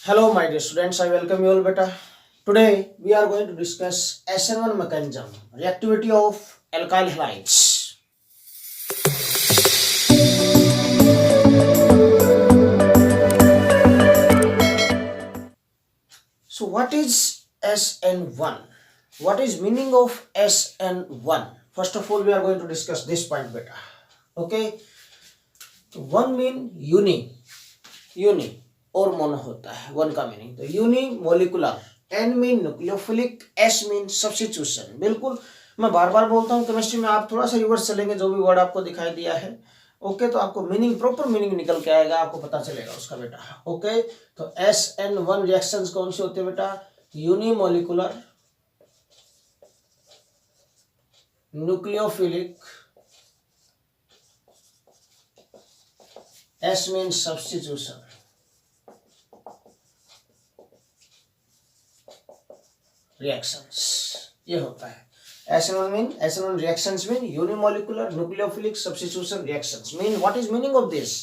Hello, my dear students. I welcome you all, beta. Today we are going to discuss SN1 mechanism, reactivity of alkyl halides. So, what is SN1? What is meaning of SN1? First of all, we are going to discuss this point, beta. Okay. One mean uni और mono होता है one का meaning तो unimolecular N mean nucleophilic S mean substitution बिल्कुल मैं बार बार बोलता हूँ chemistry में आप थोड़ा सा रिवर्स चलेंगे जो भी वर्ड आपको दिखाई दिया है ओके तो आपको मीनिंग प्रॉपर मीनिंग निकल के आएगा आपको पता चलेगा उसका बेटा ओके तो SN1 रिएक्शंस कौन से होते हैं बेटा unimolecular nucleophilic S mean substitution reactions ये होता है SN1 reactions mean unimolecular nucleophilic substitution reactions mean what is meaning of this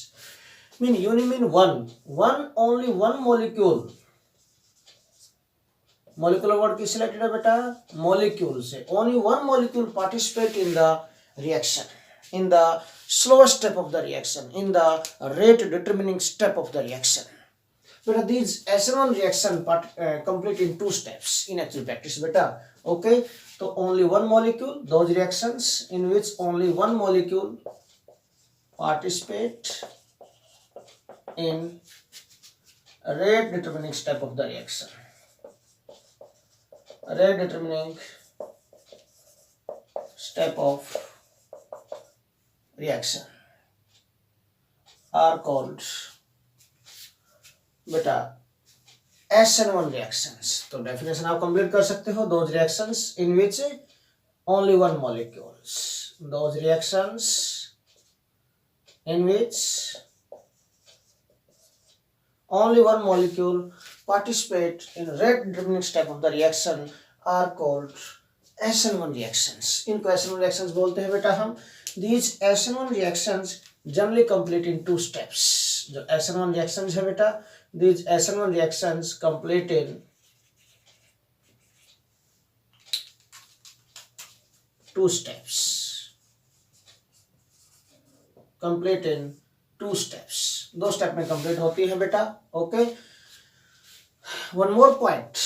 mean uni mean only one molecule molecular word किससे related है बेटा molecule से only one molecule participate in the reaction in the slowest step of the reaction in the rate determining step of the reaction But these SN1 reaction complete in two steps in actual practice beta okay so only one molecule those reactions in which only one molecule participate in rate determining step of the reaction rate determining step of reaction are called बेटा SN1 reactions तो definition आप complete कर सकते हो those reactions in which only one molecules those reactions in which only one molecule participate in rate determining step of the reaction are called SN1 reactions इनको SN1 reactions बोलते हैं बेटा हम these SN1 reactions generally complete in two steps जो SN1 reactions है बेटा these SN1 reactions complete in two steps complete in two steps दो step में कंप्लीट होती है बेटा okay one more point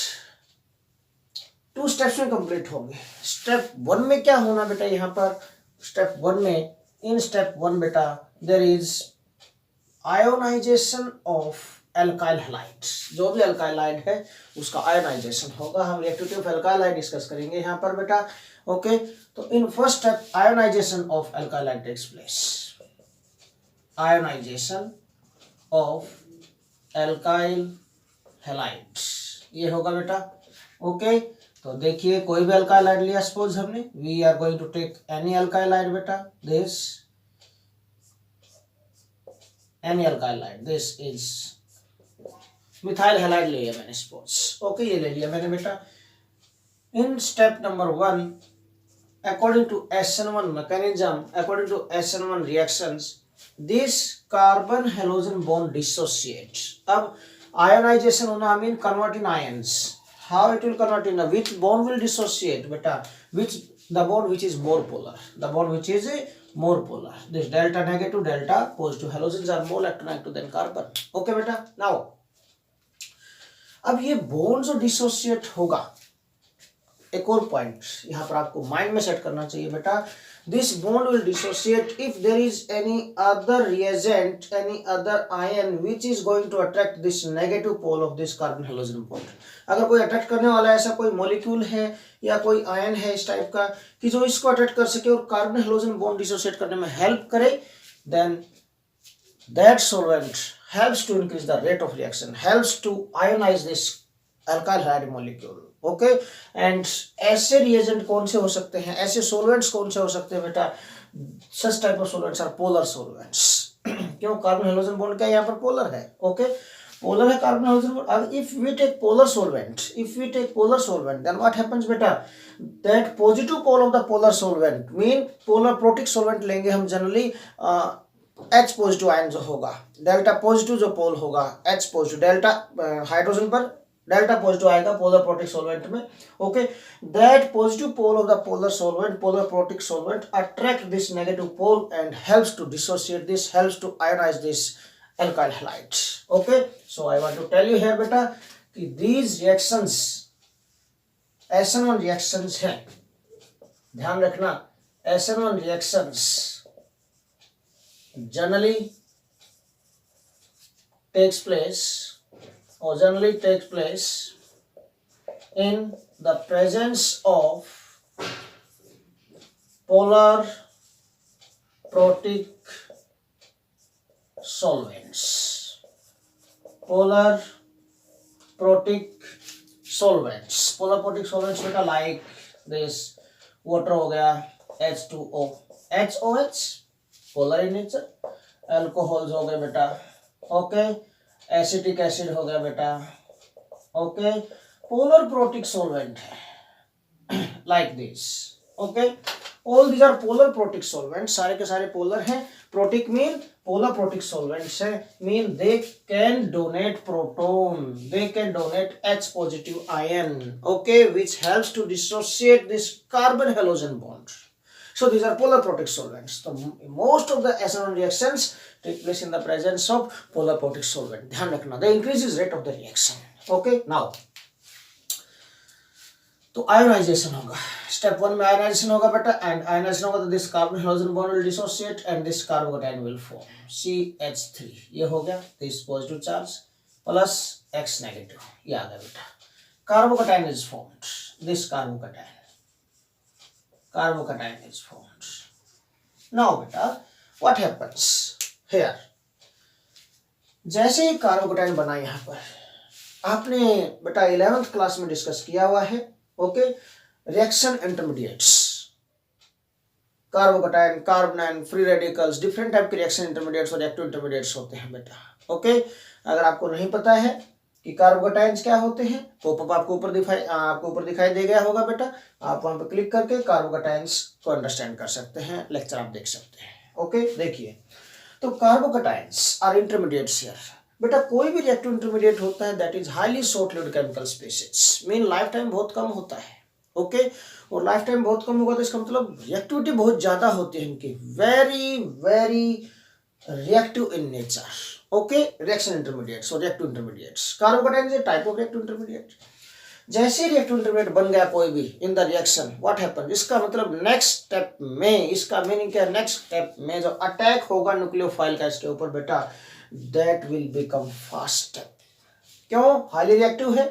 two steps में कंप्लीट होंगे स्टेप वन में क्या होना बेटा यहाँ पर स्टेप वन में इन स्टेप वन बेटा there is ionisation of alkyl halides जो भी एल्काइल हाइड है उसका आयोनाइजेशन होगा हम reactivity of alkyl halide discuss करेंगे यहाँ पर बेटा ओके तो in first step ionisation of alkyl halide takes place ionisation of alkyl halides ये होगा बेटा ओके तो देखिए कोई भी एल्काइल हाइड लिया सपोज हमने we are going to take any alkyl halide बेटा this any alkyl halide this is methyl halide ले लिया मैंने सपोज ओके ये ले लिया मैंने बेटा in step number one according to SN1 mechanism according to SN1 reactions this carbon halogen bond dissociates अब ionization होना I mean convert in ions how it will convert in which bond will dissociate beta which the bond which is more polar the bond which is more polar this delta negative delta positive halogens are more electronegative than carbon okay beta now अब ये bond जो dissociate होगा एक और point यहाँ पर आपको mind में सेट करना चाहिए बेटा this bond will dissociate if there is any other reagent any other ion which is going to attract this negative pole of this carbon halogen bond अगर कोई अट्रैक्ट करने वाला ऐसा कोई मॉलिक्यूल है या कोई आयन है इस टाइप का कि जो इसको अट्रैक्ट कर सके और कार्बन हैलोजन बॉन्ड डिसोसिएट करने में हेल्प करे then that solvent helps to increase the rate of reaction helps to ionize this alkyl halide molecule okay and ऐसे reagent कौन से हो सकते हैं ऐसे solvents कौन से हो सकते हैं बेटा such type of solvents are polar solvents क्यों कार्बन हैलोजन बॉन्ड क्या यहाँ पर पोलर है ओके पोलर है carbon halogen bond if we take polar solvent then what happens बेटा that positive pole of the polar solvent mean polar protic solvent लेंगे हम generally H positive ion जो होगा, डेल्टा पॉजिटिव जो pole होगा, H positive, delta hydrogen पर delta positive आएगा polar protic solvent में, okay. That positive pole of the polar solvent, polar protic solvent attract this negative pole and helps to dissociate this, helps to ionise this alkyl halides, okay. So I want to tell you here beta कि these reactions SN1 reactions हैं, ध्यान रखना, SN1 reactions generally takes place in the presence of polar protic solvents, polar protic solvents बेटा like this water हो गया, H2O, HOH polar in nature, alcohols हो गए बेटा, ओके, एसिटिक एसिड हो गया बेटा, ओके, polar protic solvent है like this, okay. All these are polar protic solvents, सारे के सारे polar हैं, protic mean polar protic solvents है, mean they can donate proton, they can donate H positive ion, okay, which helps to dissociate this carbon halogen bond. So these are polar protic solvents. So most of the SN1 reactions take place in the presence of polar protic solvent. ध्यान रखना, the increases rate of the reaction, okay. Now तो ionisation होगा, step 1 में ionisation होगा बेटा, and ionization होगा तो this carbon hydrogen bond will dissociate and this carbocation will form CH3, ये हो गया, this positive charge plus X negative, ये आ गया बेटा, carbocation is formed, this carbocation is formed. Now बेटा व्हाट हैपेंस हियर, जैसे ही कार्बोकैटायन बना, यहाँ पर आपने बेटा 11th क्लास में डिस्कस किया हुआ है, okay, reaction intermediates, carbocation, carbanion, free radicals, different type के रिएक्शन इंटरमीडिएट्स और रिएक्टिव इंटरमीडिएट्स होते हैं बेटा, ओके. अगर आपको नहीं पता है कि कार्बोकैटायंस क्या होते हैं, पॉपअप आपको ऊपर दिखाई दे गया होगा बेटा, आप वहां पर क्लिक करके कार्बोकैटायंस को अंडरस्टैंड कर सकते हैं, लेक्चर आप देख सकते हैं, ओके. देखिए, तो कार्बोकैटायंस आर इंटरमीडिएट्स हियर बेटा. कोई भी रिएक्टिव इंटरमीडिएट होता है that is highly short lived chemical species, mean life time बहुत कम होता है, ओके. और लाइफ टाइम बहुत कम होगा तो इसका मतलब रिएक्टिविटी बहुत ज्यादा होती है इनकी, very very reactive in nature, okay. Reaction intermediates और reactive intermediates, carbocation is a type of reactive intermediate. जैसे रिएक्टिव इंटरमीडिएट बन गया कोई भी in the reaction, what happen, इसका मतलब नेक्स्ट स्टेप में, इसका मीनिंग क्या है, नेक्स्ट स्टेप में जो अटैक होगा न्यूक्लियोफाइल का इसके ऊपर बेटा, दैट विल बिकम फास्टर. क्यों, हाईली रिएक्टिव है,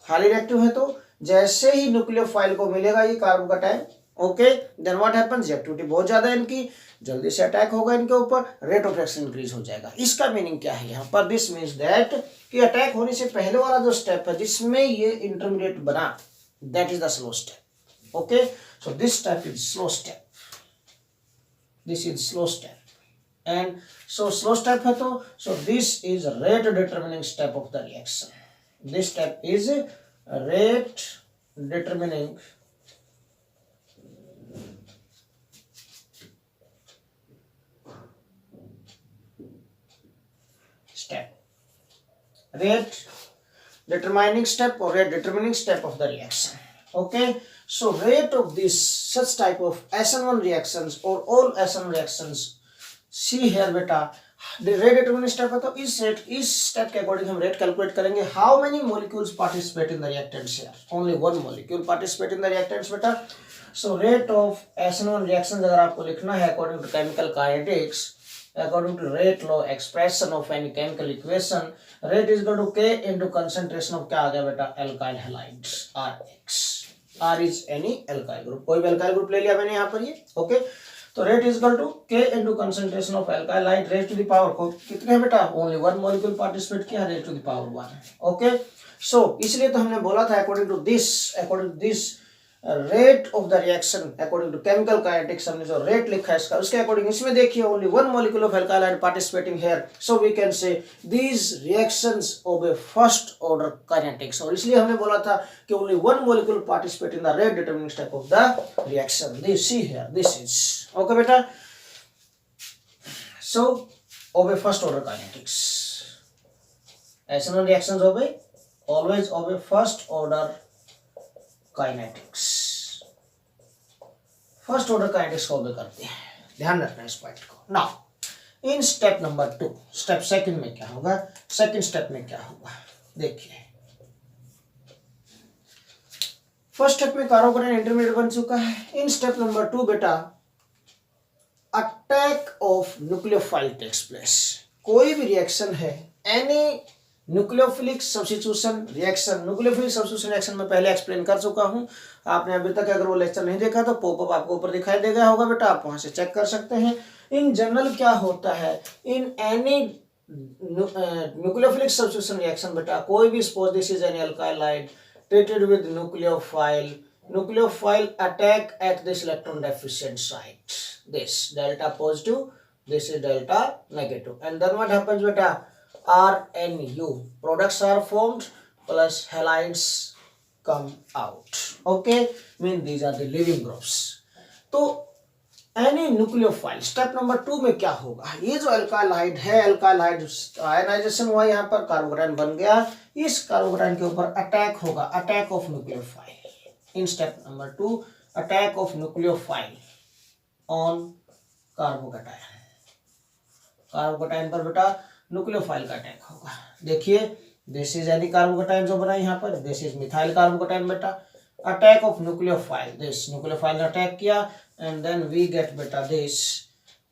हाईली रिएक्टिव है तो जैसे ही न्यूक्लियोफाइल को मिलेगा ये carbocation, okay, then what happens, reactivity बहुत ज्यादा है इनकी, जल्दी से अटैक होगा इनके ऊपर, रेट ऑफ रिएक्शन इंक्रीज हो जाएगा. इसका मीनिंग क्या है यहाँ पर, दिस मीन्स दैट कि अटैक होने से पहले वाला जो स्टेप है जिसमें ये इंटरमीडिएट बना, that is the slow step, okay. So this step is slow step, this is slow step, and so slow step है तो so this is rate determining step of the reaction. This step is rate determining step, rate determining step or rate determining step of the reaction, okay. So rate of this such type of SN1 reactions or all SN1 reactions, see here beta, the rate determining step है तो इस step के according हम rate calculate करेंगे. How many molecules participate in the reactants here, only one molecule participate in the reactants beta. So rate of SN1 reactions अगर आपको लिखना है according to chemical kinetics, according to rate law expression of any chemical equation, rate is equal to K into concentration of क्या आ गया बेटा, alkyl halides, RX. R is any alkyl group, कोई भी alkyl group ले लिया मैंने यहाँ पर ये, ओके. तो rate is equal to K into concentration of alkyl halide raised to the power को कितने है बेटा, ओनली वन मॉलिक्यूल पार्टिसिपेट किया, rate to the power 1, okay. So इसलिए तो हमने बोला था according to this rate of the reaction according to chemical kinetics, हमने जो रेट लिखा है इसका, उसके अकॉर्डिंग इसमें देखिए only one molecule of alkyl halide participating here, so we can say these reactions of a first order kinetics. और इसलिए हमने बोला था कि only one molecule participate in the rate determining step of the reaction. This see here, this is okay बेटा. So obey first order kinetics. SN1 reactions obey, always obey first order kinetics. First order kinetics को obey करते हैं, ध्यान रखना इस point को. Now in step number 2, step second में क्या होगा, सेकंड स्टेप में क्या होगा देखिए. फर्स्ट स्टेप में कार्बोकेटाइन इंटरमीडिएट बन चुका है. इन स्टेप नंबर 2 बेटा attack of nucleophile takes place. कोई भी रिएक्शन है, any nucleophilic substitution reaction, nucleophilic substitution reaction में पहले एक्सप्लेन कर चुका हूं. आपने अभी तक अगर वो लेक्चर नहीं देखा तो पॉपअप आपको ऊपर दिखाई देगा होगा बेटा, आप वहां से चेक कर सकते हैं. इन जनरल क्या होता है, in any nucleophilic substitution reaction बेटा, कोई भी suppose this is an alkyl hide treated with nucleophile attack at this electron deficient site, this delta positive, this is delta negative, and then what happens beta, RNU products are formed plus halides come out. Okay, mean these are the living groups. तो any nucleophile step number 2 में क्या होगा, ये जो alkyl hide है, alkyl hide ionization हुआ, यहाँ पर कार्बोकेटाइन बन गया, इस कार्बोकेटाइन के ऊपर अटैक होगा, attack of nucleophile. In step number 2 attack of nucleophile on carbocation. Carbocation पर बेटा न्यूक्लियोफाइल का अटैक होगा. देखिए दिस इज एनी कार्बोकेटाइन जो बना यहाँ पर, दिस इज मिथाइल कार्बोकेटाइन बेटा. Attack of nucleophile, this nucleophile ने अटैक किया and then we get beta this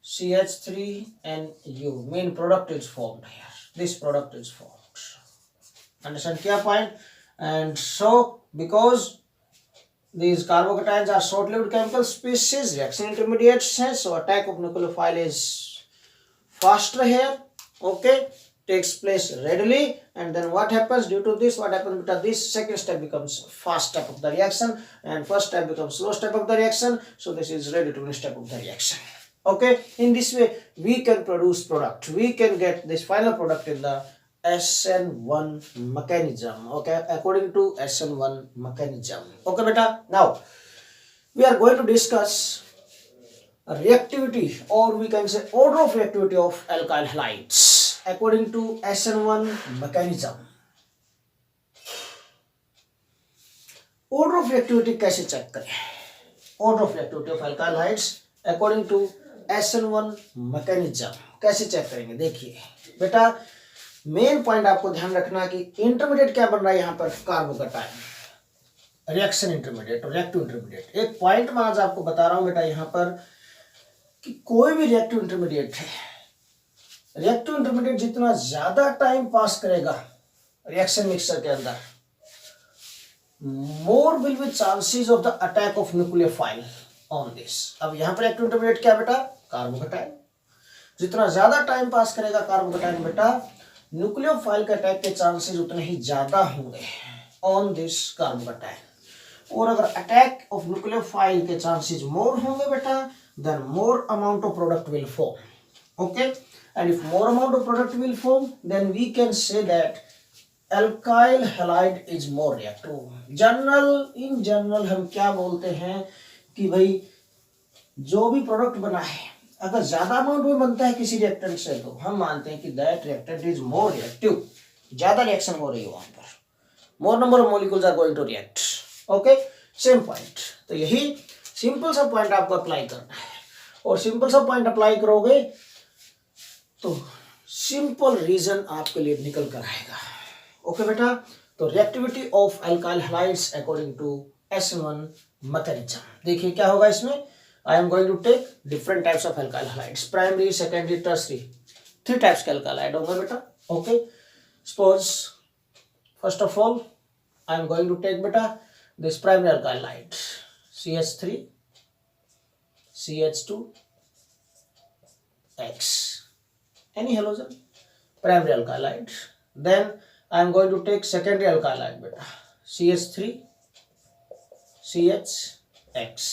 CH3NU, main product is formed here, this product is formed. Understand क्या point? And so because these carbocations are short-lived chemical species, reaction intermediates हैं, so attack of nucleophile is faster here. Okay, takes place readily, and then what happens due to this, what happens beta, this second step becomes fast step of the reaction and first step becomes slow step of the reaction, so this is ready to step of the reaction. Okay, in this way we can produce product, we can get this final product in the SN1 mechanism. Okay, according to SN1 mechanism. Okay beta, now we are going to discuss reactivity, or we can say order of reactivity of alkyl halides according to SN1 mechanism. Order of reactivity कैसे check करें, order of reactivity of alkyl halides according to SN1 mechanism कैसे check करेंगे. देखिए बेटा main point आपको ध्यान रखना कि इंटरमीडिएट क्या बन रहा है यहाँ पर, कार्बोकेटाइन, रिएक्शन इंटरमीडिएट और रिएक्टिव इंटरमीडिएट. एक पॉइंट मैं आज आपको बता रहा हूं बेटा यहाँ पर कि कोई भी रिएक्टिव इंटरमीडिएट है, रिएक्टिव इंटरमीडिएट जितना ज्यादा टाइम पास करेगा रिएक्शन मिक्सर के अंदर, मोर will be chances of the attack of nucleophile on this. अब यहाँ पर रिएक्टिव इंटरमीडिएट क्या बेटा, कार्बोकेटाइन. जितना ज्यादा टाइम पास करेगा कार्बोकेटाइन बेटा, न्यूक्लियोफाइल के अटैक के चांसेस उतने ही ज्यादा होंगे ऑन दिस कार्बोकेटाइन. और अगर अटैक ऑफ न्यूक्लियोफाइल के चांसेस मोर होंगे बेटा, then more amount of product will form. Okay, and if more amount of product will form, then we can say that alkyl halide is more reactive. in general हम क्या बोलते हैं कि भाई जो भी प्रोडक्ट बना है अगर ज्यादा अमाउंट में बनता है किसी रिएक्टेंट से, तो हम मानते हैं कि that reactant is more reactive, ज्यादा रिएक्शन हो रही है वहां पर, more number of molecules are going to react. Okay, same point. तो यही सिंपल सा पॉइंट आपको अप्लाई करना है, और सिंपल सा पॉइंट अप्लाई करोगे तो सिंपल रीजन आपके लिए निकल कर आएगा. ओके बेटा, तो reactivity of alkyl halides according to SN1 mechanism. देखिए क्या होगा इसमें. I am going to take different types of alkyl halides, primary, secondary, tertiary, 3 types के अल्काइल हैलाइड होंगे बेटा. Okay, suppose first of all I am going to take बेटा this primary alkyl halide CH3 CH2 X, any halogen, primary alkyl halide. Then I am going to take secondary alkyl halide beta, CH3 CH X.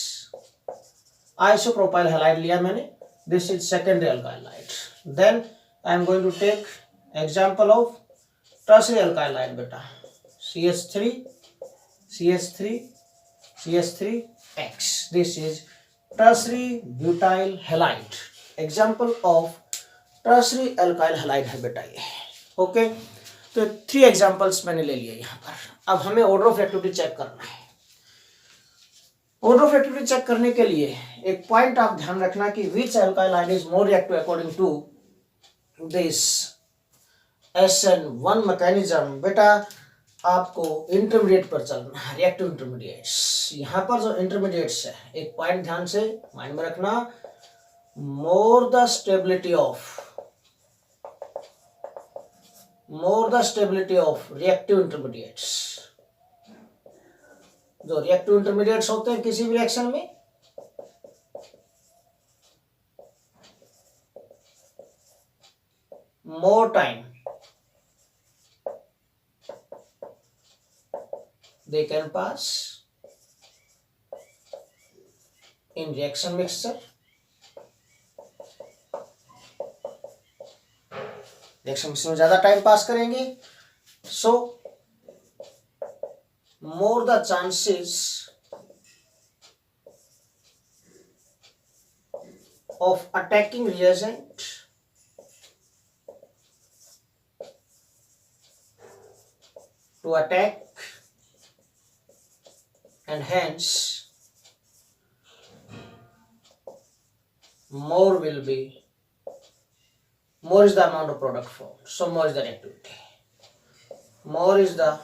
Isopropyl halide लिया मैंने, this is secondary alkyl halide. Then I am going to take example of tertiary alkyl halide beta, CH3 CH3 CH3 X. This is tertiary butyl halide, example of tertiary alkyl halide है बेटा ये। Okay, तो 3 examples मैंने ले लिए यहाँ पर। अब हमें ऑर्डर ऑफ एक्टिविटी चेक करना है। ऑर्डर ऑफ एक्टिविटी चेक करने के लिए एक पॉइंट आप ध्यान रखना कि which alkyl ion is more reactive according to this SN1 mechanism. बेटा आपको इंटरमीडिएट पर चलना है, रिएक्टिव इंटरमीडिएट्स। यहाँ पर जो इंटरमीडिएट्स है, एक पॉइंट ध्यान से माइंड में रखना, more the stability of reactive intermediates। जो रिएक्टिव इंटरमीडिएट्स होते हैं किसी भी रिएक्शन में, more time they can pass in reaction mixture। Reaction mixture में ज्यादा टाइम पास करेंगे, so more the chances of attacking reagent to attack and hence more is the amount of product formed, so more is the reactivity, more is the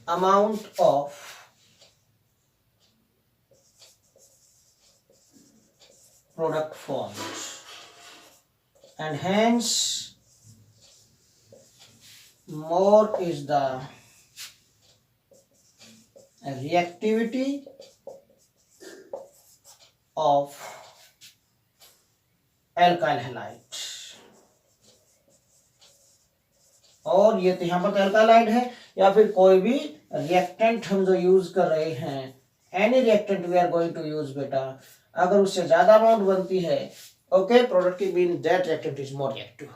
amount of product formed, and hence more is the reactivity of alkyl halide. और ये तो यहाँ पर एल्काइलाइड है, या फिर कोई भी रिएक्टेंट हम जो यूज कर रहे हैं, any reactant we are going to use बेटा, अगर उससे ज्यादा अमाउंट बनती है, ओके, प्रोडक्ट की mean that reactant is more reactive,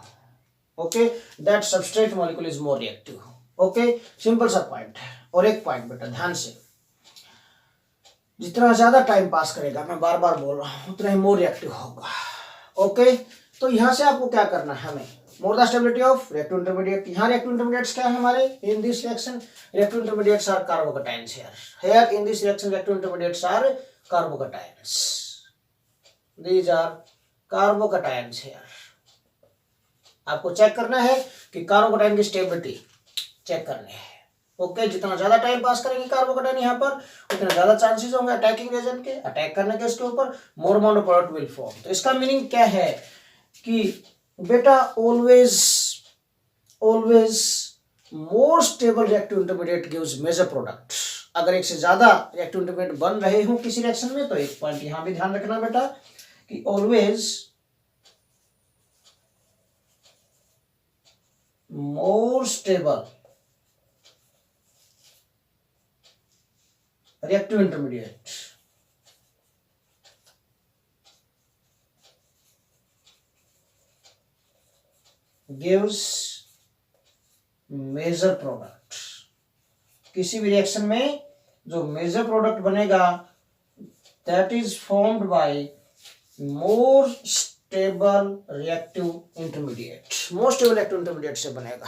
okay, that substrate molecule is more reactive. Okay, simple सा पॉइंट है। और एक पॉइंट बेटा ध्यान से, जितना ज्यादा टाइम पास करेगा, मैं बार बार बोल रहा हूं, उतना ही मोर रिएक्टिव होगा। ओके, तो यहां से आपको क्या करना है, हमें more the stability of reactive intermediate. यहाँ रिएक्टिव इंटरमीडिएट्स क्या है हमारे in this reaction, reactive intermediates are carbocations here in this reaction reactive intermediates are carbocations, these are carbocations here। आपको चेक करना है कि कार्बोकैटायन की स्टेबिलिटी चेक करनी है। ओके, जितना ज्यादा टाइम पास करेंगे कार्बोकैटायन यहाँ पर, उतना ज्यादा चांसेस होंगे अटैकिंग एजेंट के, अटैक करने के इसके ऊपर, more amount of product will form. तो इसका मीनिंग क्या है कि बेटा always more stable reactive intermediate gives major product. अगर एक से ज्यादा रिएक्टिव इंटरमीडिएट बन रहे हो किसी रिएक्शन में, तो एक पॉइंट यहां भी ध्यान रखना बेटा कि always more stable reactive intermediate gives major product। किसी भी रिएक्शन में जो मेजर प्रोडक्ट बनेगा, that is formed by more stable reactive intermediate। more stable reactive intermediate से बनेगा।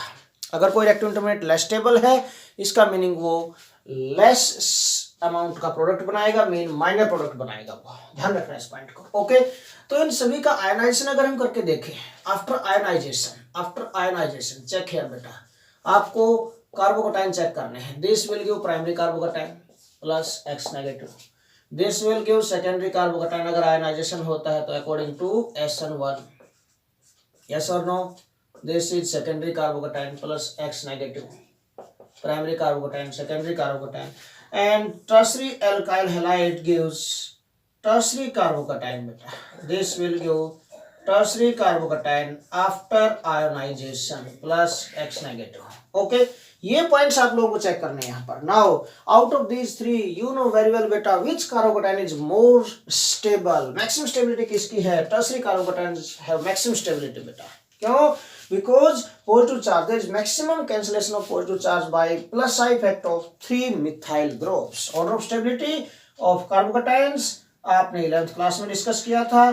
अगर कोई reactive intermediate लेस स्टेबल है, इसका मीनिंग वो लेस अमाउंट का प्रोडक्ट बनाएगा, मीन माइनर प्रोडक्ट बनाएगा वो। ध्यान रखना इस पॉइंट को। ओके, तो इन सभी का आयनाइजेशन अगर हम करके देखें, आफ्टर आयनाइजेशन चेक है बेटा, आपको कार्बोकैटायन चेक करने हैं। This will give primary carbocation plus X negative, this will give secondary carbocation अगर आयनाइजेशन होता है तो अकॉर्डिंग टू SN1, यस और no, this is secondary carbocation plus X negative, primary carbocation, secondary carbocation, and tertiary alkyl halide gives tertiary carbocation beta, this will give tertiary carbocation after ionization plus X negative। okay, ये points आप लोगों को check करने हैं यहाँ पर। Now out of these three you know very well बेटा which carbocation is more stable, maximum stability किसकी है, tertiary carbocation have maximum stability बेटा। क्यों? Because positive charge, there is maximum cancellation of positive charge by plus I effect of 3 methyl groups। Order of stability of carbocations आपने 11th class में discuss किया था।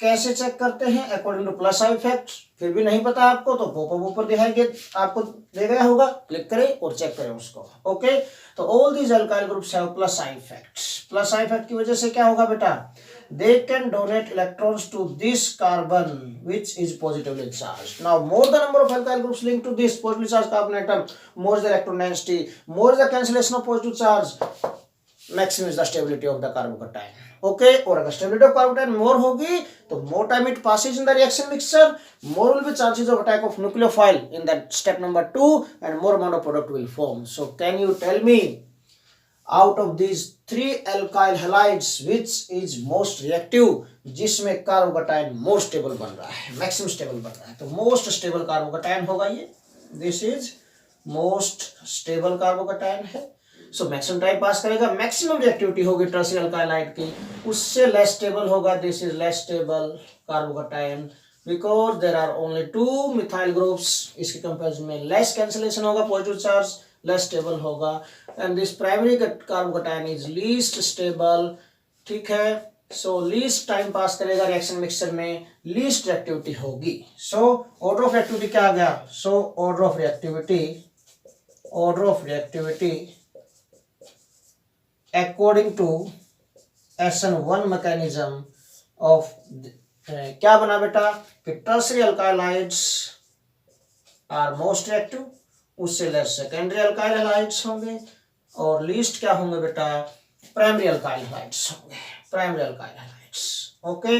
कैसे check करते हैं? According two plus I effect. फिर भी नहीं पता आपको तो पॉपअप ऊपर दिखाई आपको दे गया होगा, क्लिक करें और चेक करें उसको। ओके, तो all these alkyl groups have plus I effects. Plus I effect की वजह से क्या होगा बेटा? they can donate electrons to this carbon which is positively charged. Now more the number of alkyl groups linked to this positively charged carbon atom, more the electron density, more the cancellation of positive charge, maximum is the stability of the carbocation. Okay, और अगर stability of carbocation more होगी तो more time it passes in the reaction mixture, more will be chances of attack of nucleophile in that step number 2 and more amount of product will form. So can you tell me out of these 3 alkyl halides which is most reactive, जिसमें carbocation more stable बन रहा है, maximum stable बन रहा है? तो most stable carbocation होगा ये, this is most stable carbocation है. सो मैक्सिमम टाइम पास करेगा, मैक्सिमम रिएक्टिविटी होगी टर्शियरी अल्काइल हाइड की, उससे लेस स्टेबल होगा, this is less stable carbocation because there are only 2 methyl groups. इसके कंपैरिजन में लेस कैंसिलेशन होगा, पॉजिटिव चार्ज लेस स्टेबल होगा, and this primary carbocation is least stable. ठीक है, सो लीस्ट टाइम पास करेगा reaction mixture में, least reactivity होगी. सो order of reactivity क्या आ गया? So order of reactivity according to SN1 mechanism of क्या बना बेटा कि tertiary alkyl halides are most reactive, उससे लेस सेकेंडरी अल्काइल हाइड्स होंगे, और लीस्ट क्या होंगे बेटा? प्राइमरी अल्काइल हाइड्स होंगे, प्राइमरी अल्काइल हाइड्स. ओके,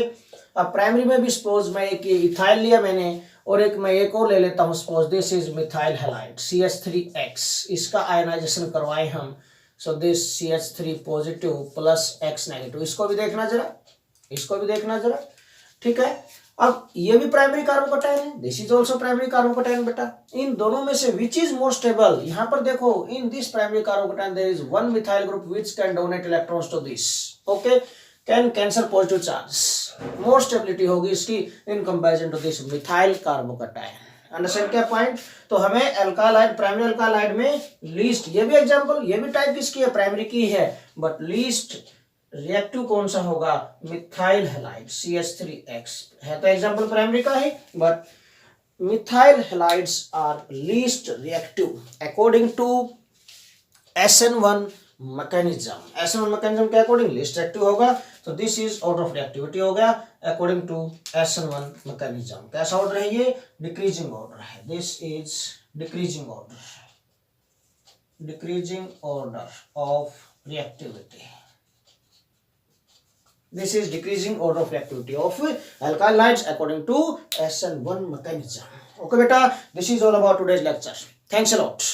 अब प्राइमरी में भी सपोज मैं एक इथाइल लिया मैंने और एक मैं एक और ले लेता हूं, suppose this is methyl halide CH3X, इसका आयनाइजेशन करवाए हम. So this CH3 positive plus X negative, इसको भी देखना जरा, इसको भी देखना जरा. ठीक है, अब ये भी प्राइमरी कार्बोकेटाइन है, this is also primary carbocation बेटा. इन दोनों में से विच इज मोर स्टेबल? यहां पर देखो, in this primary carbocation there is one methyl group which can donate electrons to this. Okay, can cancel positive charge, more stability होगी इसकी in comparison to this methyl carbocation. Understand क्या point? तो हमें अल्कालाइड, primary अल्कालाइड में least, ये भी example, ये भी टाइप किसकी है? प्राइमरी की है, बट लीस्ट रिएक्टिव कौन सा होगा? मिथाइल हैलाइड CH3X है, तो एग्जांपल प्राइमरी का ही, but methyl halides are least reactive according to SN1 mechanism. SN1 mechanism के अकॉर्डिंग लीस्ट रिएक्टिव होगा, तो this is order of reactivity हो गया अकॉर्डिंग टू SN1 मैकेनिज्म. कैसा ऑर्डर है ये? डिक्रीजिंग ऑर्डर है, this is decreasing order of reactivity. This is decreasing order of reactivity of alkyl halides according to SN1 mechanism. Okay, beta, this is all about today's lecture. Thanks a lot.